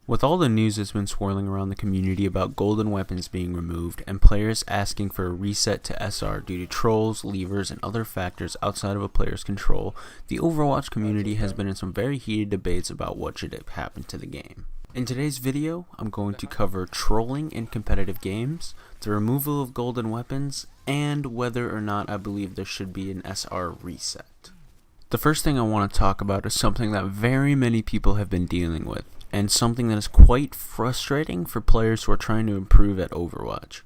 With all the news that's been swirling around the community about golden weapons being removed and players asking for a reset to SR due to trolls, levers, and other factors outside of a player's control, the Overwatch community has been in some very heated debates about what should happen to the game. In today's video, I'm going to cover trolling in competitive games, the removal of golden weapons, and whether or not I believe there should be an SR reset. The first thing I want to talk about is something that very many people have been dealing with, and something that is quite frustrating for players who are trying to improve at Overwatch.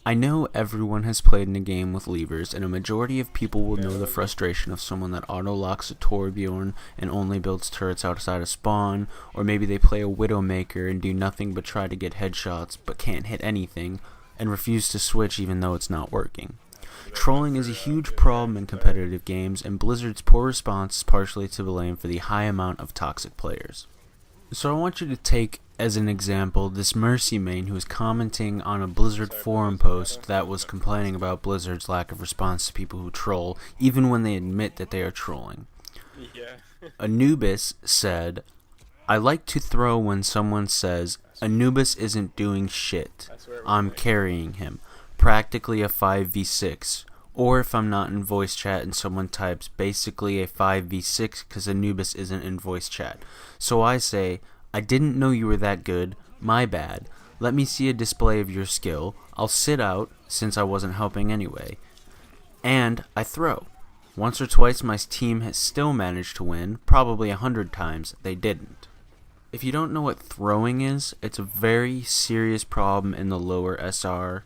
I know everyone has played in a game with levers, and a majority of people will know the frustration of someone that auto-locks a Torbjorn and only builds turrets outside of spawn, or maybe they play a Widowmaker and do nothing but try to get headshots but can't hit anything, and refuse to switch even though it's not working. Trolling is a huge problem in competitive games, and Blizzard's poor response is partially to blame for the high amount of toxic players. So I want you to take as an example this Mercy main who was commenting on a Blizzard forum post that was complaining about Blizzard's lack of response to people who troll, even when they admit that they are trolling. Anubis said, "I like to throw when someone says, Anubis isn't doing shit. I'm carrying him. Practically a 5v6. Or if I'm not in voice chat and someone types basically a 5v6 because Anubis isn't in voice chat. So I say, I didn't know you were that good, my bad. Let me see a display of your skill. I'll sit out since I wasn't helping anyway. And I throw. Once or twice my team has still managed to win, probably 100 times they didn't." If you don't know what throwing is, it's a very serious problem in the lower SR.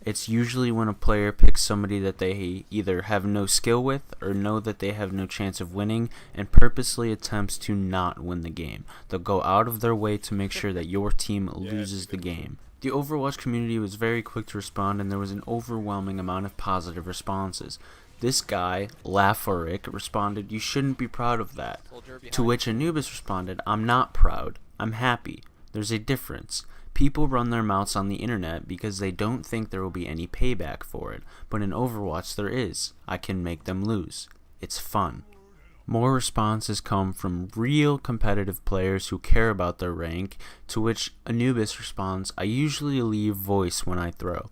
It's usually when a player picks somebody that they either have no skill with or know that they have no chance of winning and purposely attempts to not win the game. They'll go out of their way to make sure that your team loses the game. The Overwatch community was very quick to respond, and there was an overwhelming amount of positive responses. This guy, Laforic, responded, "You shouldn't be proud of that." To which Anubis responded, "I'm not proud. I'm happy. There's a difference. People run their mouths on the internet because they don't think there will be any payback for it, but in Overwatch there is. I can make them lose. It's fun." More responses come from real competitive players who care about their rank, to which Anubis responds, "I usually leave voice when I throw.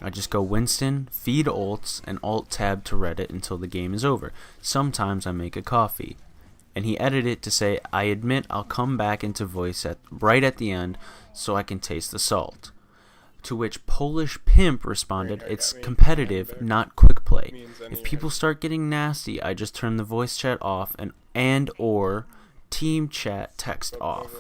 I just go Winston, feed ults, and alt tab to Reddit until the game is over. Sometimes I make a coffee." And he edited it to say, "I admit I'll come back into voice right at the end so I can taste the salt." To which Polish Pimp responded, "It's competitive, not quick play. If people start getting nasty, I just turn the voice chat off and or team chat text off.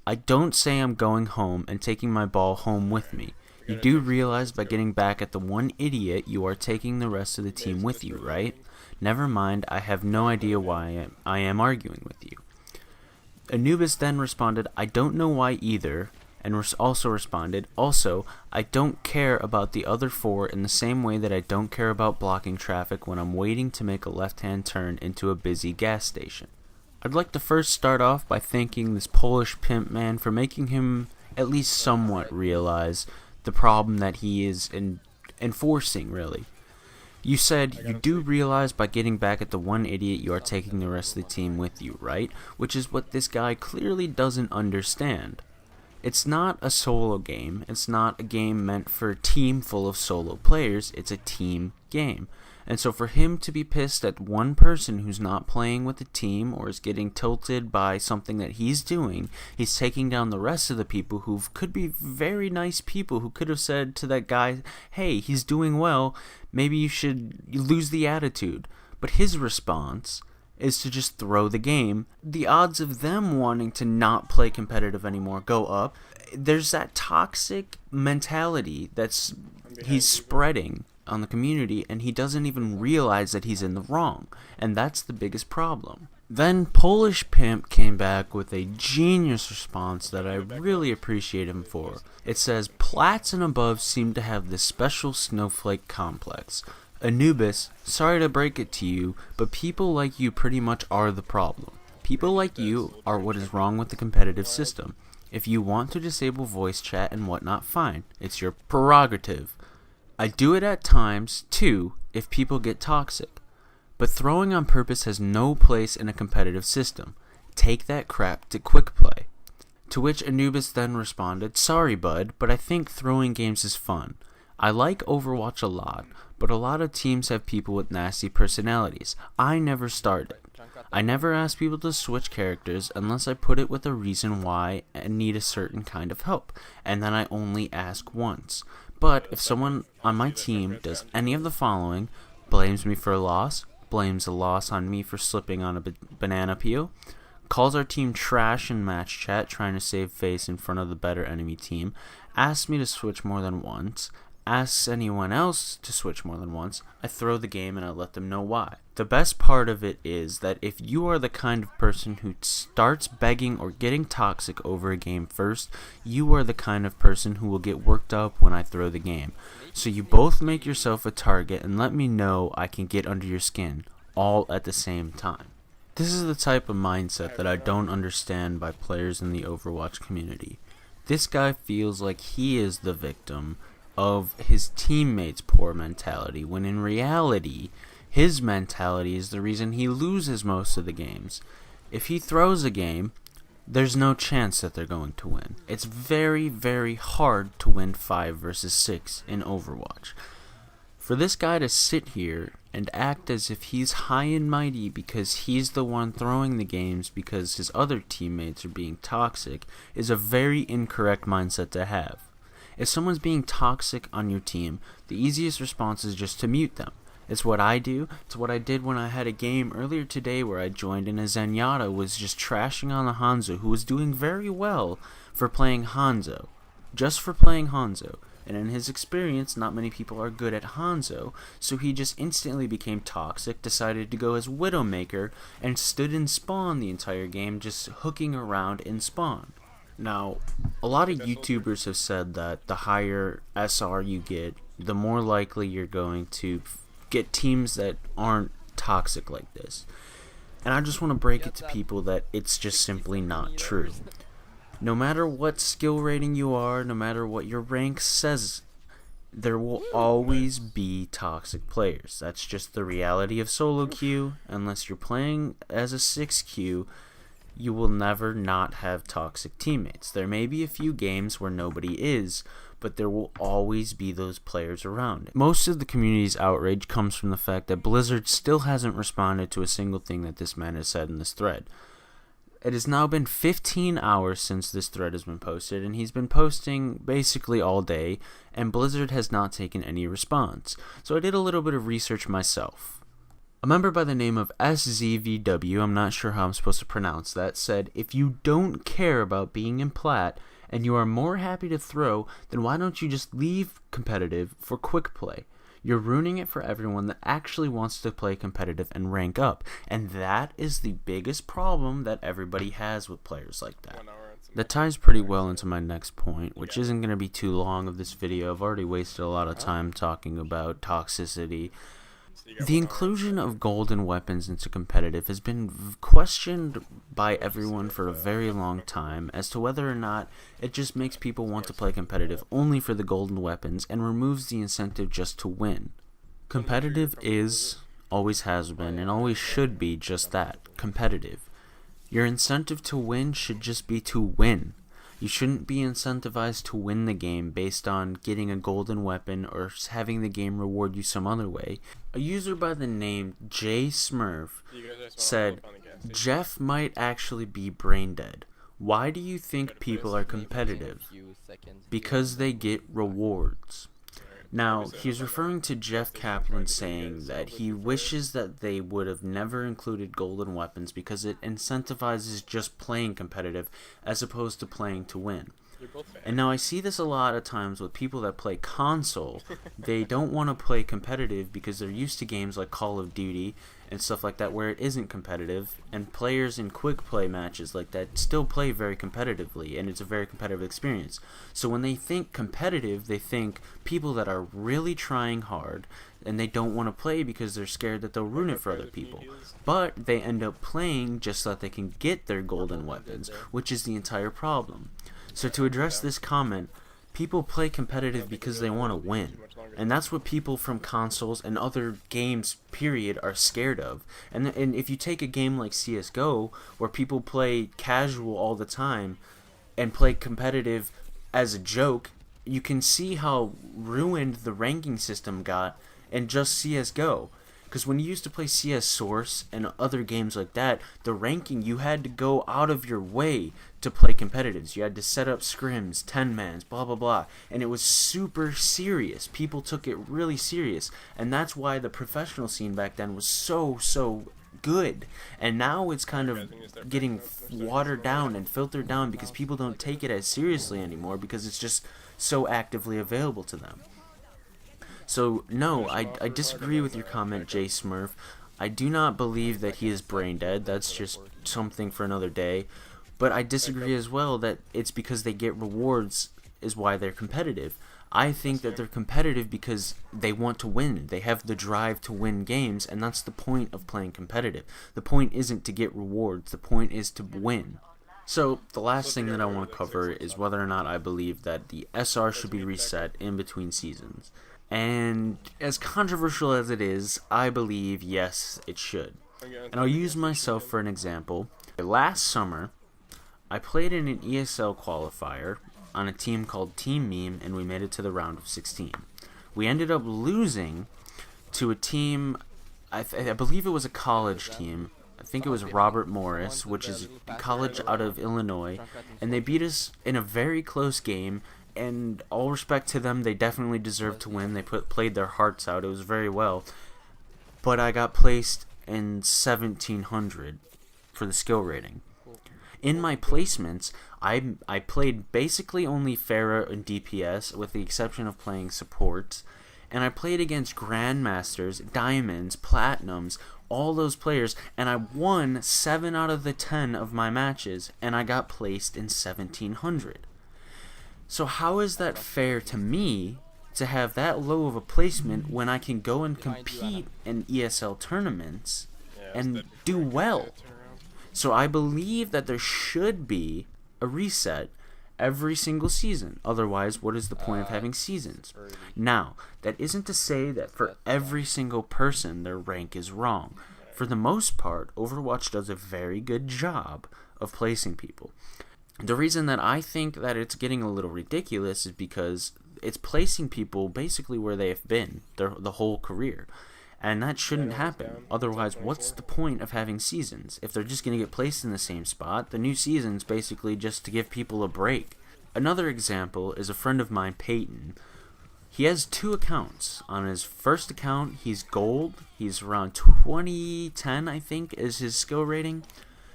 I don't say I'm going home and taking my ball home with me. You do realize by getting back at the one idiot, you are taking the rest of the team with you, right? Never mind, I have no idea why I am arguing with you." Anubis then responded, "I don't know why either," and also responded, "Also, I don't care about the other four in the same way that I don't care about blocking traffic when I'm waiting to make a left-hand turn into a busy gas station." I'd like to first start off by thanking this Polish pimp man for making him at least somewhat realize the problem that he is enforcing, really. You said, "You do realize by getting back at the one idiot you are taking the rest of the team with you, right?" Which is what this guy clearly doesn't understand. It's not a solo game. It's not a game meant for a team full of solo players. It's a team game. And so for him to be pissed at one person who's not playing with the team or is getting tilted by something that he's doing, he's taking down the rest of the people who could be very nice people who could have said to that guy, "Hey, he's doing well, maybe you should lose the attitude." But his response is to just throw the game. The odds of them wanting to not play competitive anymore go up. There's that toxic mentality that's he's spreading on the community, and he doesn't even realize that he's in the wrong, and that's the biggest problem. Then Polish Pimp came back with a genius response that I really appreciate him for. It says, "Plats and above seem to have this special snowflake complex. Anubis, sorry to break it to you, but people like you pretty much are the problem. People like you are what is wrong with the competitive system. If you want to disable voice chat and whatnot, fine. It's your prerogative. I do it at times, too, if people get toxic. But throwing on purpose has no place in a competitive system. Take that crap to quick play." To which Anubis then responded, "Sorry bud, but I think throwing games is fun. I like Overwatch a lot, but a lot of teams have people with nasty personalities. I never started. I never ask people to switch characters unless I put it with a reason why and need a certain kind of help, and then I only ask once. But if someone on my team does any of the following: blames me for a loss, blames a loss on me for slipping on a banana peel, calls our team trash in match chat trying to save face in front of the better enemy team, asks me to switch more than once, asks anyone else to switch more than once, I throw the game and I let them know why." The best part of it is that if you are the kind of person who starts begging or getting toxic over a game first, you are the kind of person who will get worked up when I throw the game. So you both make yourself a target and let me know I can get under your skin, all at the same time. This is the type of mindset that I don't understand by players in the Overwatch community. This guy feels like he is the victim of his teammates' poor mentality, when in reality, his mentality is the reason he loses most of the games. If he throws a game, there's no chance that they're going to win. It's very, very hard to win 5 versus 6 in Overwatch. For this guy to sit here and act as if he's high and mighty because he's the one throwing the games because his other teammates are being toxic is a very incorrect mindset to have. If someone's being toxic on your team, the easiest response is just to mute them. It's what I do. It's what I did when I had a game earlier today where I joined and a Zenyatta was just trashing on the Hanzo, who was doing very well for playing Hanzo. Just for playing Hanzo. And in his experience, not many people are good at Hanzo, so he just instantly became toxic, decided to go as Widowmaker, and stood in spawn the entire game, just hooking around in spawn. Now, a lot of YouTubers have said that the higher SR you get, the more likely you're going to get teams that aren't toxic like this. And I just want to break it to people that it's just simply not true. No matter what skill rating you are, no matter what your rank says, there will always be toxic players. That's just the reality of solo queue. Unless you're playing as a 6Q, you will never not have toxic teammates. There may be a few games where nobody is, but there will always be those players around. Most of the community's outrage comes from the fact that Blizzard still hasn't responded to a single thing that this man has said in this thread. It has now been 15 hours since this thread has been posted, and he's been posting basically all day, and Blizzard has not taken any response. So I did a little bit of research myself. A member by the name of SZVW, I'm not sure how I'm supposed to pronounce that, said, "If you don't care about being in plat, and you are more happy to throw, then why don't you just leave competitive for quick play? You're ruining it for everyone that actually wants to play competitive and rank up." And that is the biggest problem that everybody has with players like that. That ties pretty well into my next point, which isn't going to be too long of this video. I've already wasted a lot of time talking about toxicity. The inclusion of golden weapons into competitive has been questioned by everyone for a very long time as to whether or not it just makes people want to play competitive only for the golden weapons and removes the incentive just to win. Competitive is, always has been, and always should be just that, competitive. Your incentive to win should just be to win. You shouldn't be incentivized to win the game based on getting a golden weapon or having the game reward you some other way. A user by the name J Smurf said, "Jeff might actually be brain dead. Why do you think people are competitive? Because they get rewards." Now, he's referring to Jeff Kaplan saying that he wishes that they would have never included golden weapons because it incentivizes just playing competitive as opposed to playing to win. And now I see this a lot of times with people that play console. They don't want to play competitive because they're used to games like Call of Duty and stuff like that where it isn't competitive, and players in quick play matches like that still play very competitively, and it's a very competitive experience. So when they think competitive, they think people that are really trying hard and they don't want to play because they're scared that they'll ruin it for other people. But they end up playing just so that they can get their golden weapons, which is the entire problem. So to address this comment, people play competitive because they want to win. And that's what people from consoles and other games, period, are scared of. And if you take a game like CSGO, where people play casual all the time, and play competitive as a joke, you can see how ruined the ranking system got in just CSGO. Because when you used to play CS Source and other games like that, the ranking, you had to go out of your way to play competitives. You had to set up scrims, 10-mans, blah, blah, blah. And it was super serious. People took it really serious. And that's why the professional scene back then was so good. And now it's kind of getting watered down and filtered down because people don't take it as seriously anymore because it's just so actively available to them. So, no, I disagree with your comment, Jay Smurf. I do not believe that he is brain dead. That's just something for another day. But I disagree as well that it's because they get rewards is why they're competitive. I think that they're competitive because they want to win. They have the drive to win games, and that's the point of playing competitive. The point isn't to get rewards. The point is to win. So, the last thing that I want to cover is whether or not I believe that the SR should be reset in between seasons. And as controversial as it is, I believe, yes, it should. And I'll use myself for an example. Last summer, I played in an ESL qualifier on a team called Team Meme, and we made it to the round of 16. We ended up losing to a team, I believe it was a college team. I think it was Robert Morris, which is a college out of Illinois, and they beat us in a very close game. And all respect to them, they definitely deserved to win. They played their hearts out. It was very well. But I got placed in 1700 for the skill rating. In my placements, I played basically only Pharah and DPS, with the exception of playing supports. And I played against Grandmasters, Diamonds, Platinums, all those players. And I won 7 out of the 10 of my matches. And I got placed in 1700. So how is that fair to me to have that low of a placement when I can go and compete in ESL tournaments and do well? So I believe that there should be a reset every single season. Otherwise, what is the point of having seasons? Now, that isn't to say that for every single person their rank is wrong. For the most part, Overwatch does a very good job of placing people. The reason that I think that it's getting a little ridiculous is because it's placing people basically where they have been the whole career. And that shouldn't happen. Otherwise, what's the point of having seasons? If they're just going to get placed in the same spot, the new season's basically just to give people a break. Another example is a friend of mine, Peyton. He has 2 accounts. On his first account, he's gold. He's around 2010, I think, is his skill rating.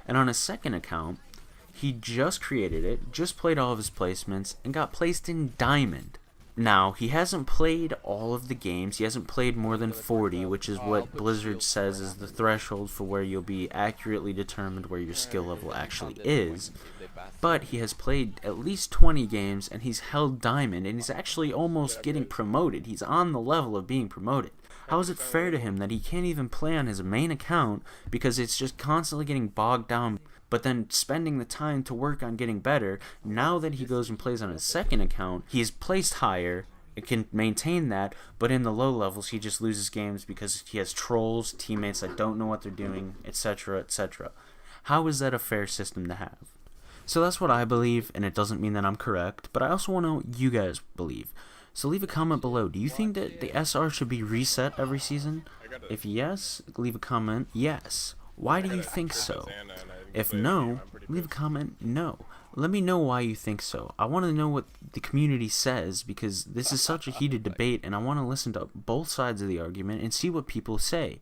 And on his second account, he just created it, just played all of his placements, and got placed in Diamond. Now, he hasn't played all of the games. He hasn't played more than 40, which is what Blizzard says is the threshold for where you'll be accurately determined where your skill level actually is. But he has played at least 20 games, and he's held Diamond, and he's actually almost getting promoted. He's on the level of being promoted. How is it fair to him that he can't even play on his main account because it's just constantly getting bogged down, but then spending the time to work on getting better? Now that he goes and plays on his second account, he's placed higher, it can maintain that, but in the low levels he just loses games because he has trolls, teammates that don't know what they're doing, etc., etc. How is that a fair system to have? So that's what I believe, and it doesn't mean that I'm correct, but I also want to know what you guys believe. So leave a comment below. Do you think that the SR should be reset every season? If yes, leave a comment yes. Why do you think so? If no, leave a comment no. Let me know why you think so. I want to know what the community says because this is such a heated debate and I want to listen to both sides of the argument and see what people say.